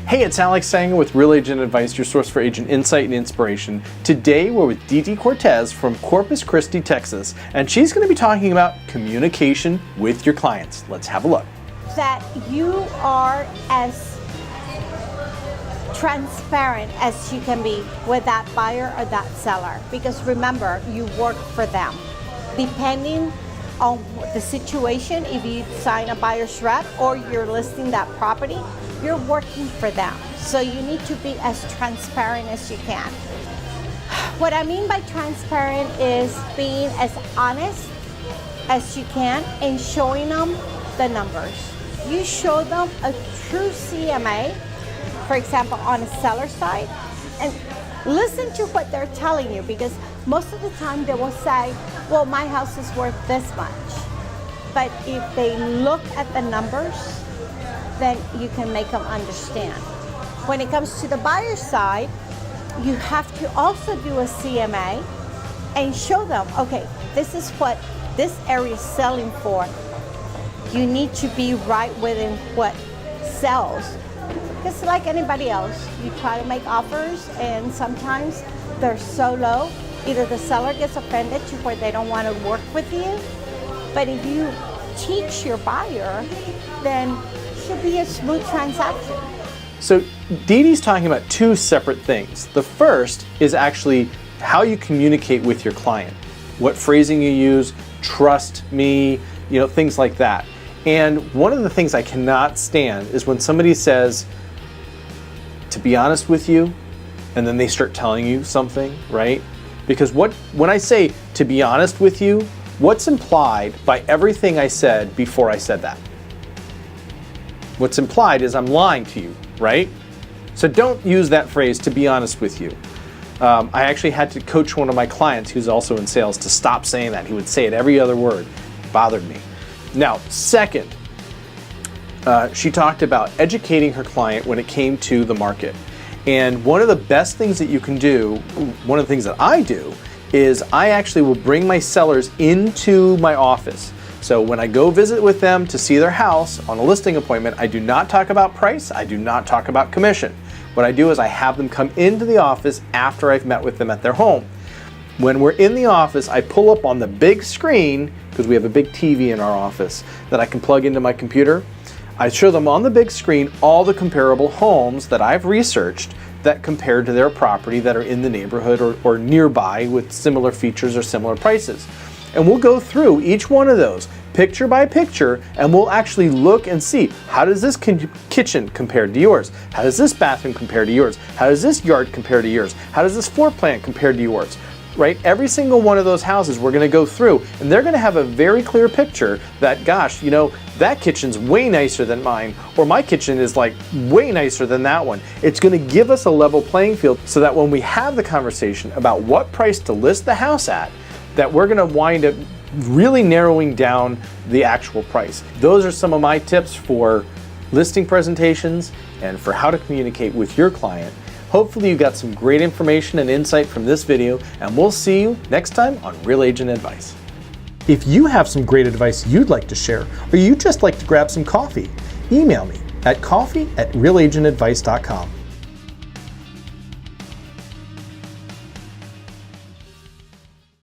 Hey, it's Alex Saenger with Real Agent Advice, your source for agent insight and inspiration. Today we're with Dee Dee Cortez from Corpus, Christie, Texas, and she's going to be talking about communication with your clients. Let's have a look. That you are as transparent as you can be with that buyer or that seller, because remember, you work for them. Depending on the situation, if you sign a buyer's rep or you're listing that property, you're working for them. So you need to be as transparent as you can. What I mean by transparent is being as honest as you can and showing them the numbers. You show them a true CMA, for example, on a seller side, and listen to what they're telling you, because most of the time they will say, well, my house is worth this much. But if they look at the numbers, then you can make them understand. When it comes to the buyer side, you have to also do a CMA and show them, okay, this is what this area is selling for. You need to be right within what sells. Because like anybody else, you try to make offers and sometimes they're so low, either the seller gets offended to where they don't want to work with you, but if you teach your buyer, then it should be a smooth transaction. So Dee Dee's talking about two separate things. The first is actually how you communicate with your client. What phrasing you use, trust me, things like that. And one of the things I cannot stand is when somebody says, to be honest with you, and then they start telling you something, right? Because when I say to be honest with you, what's implied by everything I said before I said that? What's implied is I'm lying to you, right? So don't use that phrase, to be honest with you. I actually had to coach one of my clients who's also in sales to stop saying that. He would say it every other word. It bothered me. Now, second, she talked about educating her client when it came to the market. And one of the best things that you can do, one of the things that I do, is I actually will bring my sellers into my office. So when I go visit with them to see their house on a listing appointment, I do not talk about price, I do not talk about commission. What I do is I have them come into the office after I've met with them at their home. When we're in the office, I pull up on the big screen, because we have a big TV in our office that I can plug into my computer. I show them on the big screen all the comparable homes that I've researched that compare to their property that are in the neighborhood or nearby with similar features or similar prices. And we'll go through each one of those picture by picture, and we'll actually look and see, how does this kitchen compare to yours? How does this bathroom compare to yours? How does this yard compare to yours? How does this floor plan compare to yours? Right? Every single one of those houses we're going to go through, and they're going to have a very clear picture that, gosh, that kitchen's way nicer than mine, or my kitchen is like way nicer than that one. It's going to give us a level playing field so that when we have the conversation about what price to list the house at, that we're going to wind up really narrowing down the actual price. Those are some of my tips for listing presentations and for how to communicate with your client. Hopefully you got some great information and insight from this video, and we'll see you next time on Real Agent Advice. If you have some great advice you'd like to share, or you'd just like to grab some coffee, email me at coffee@realagentadvice.com.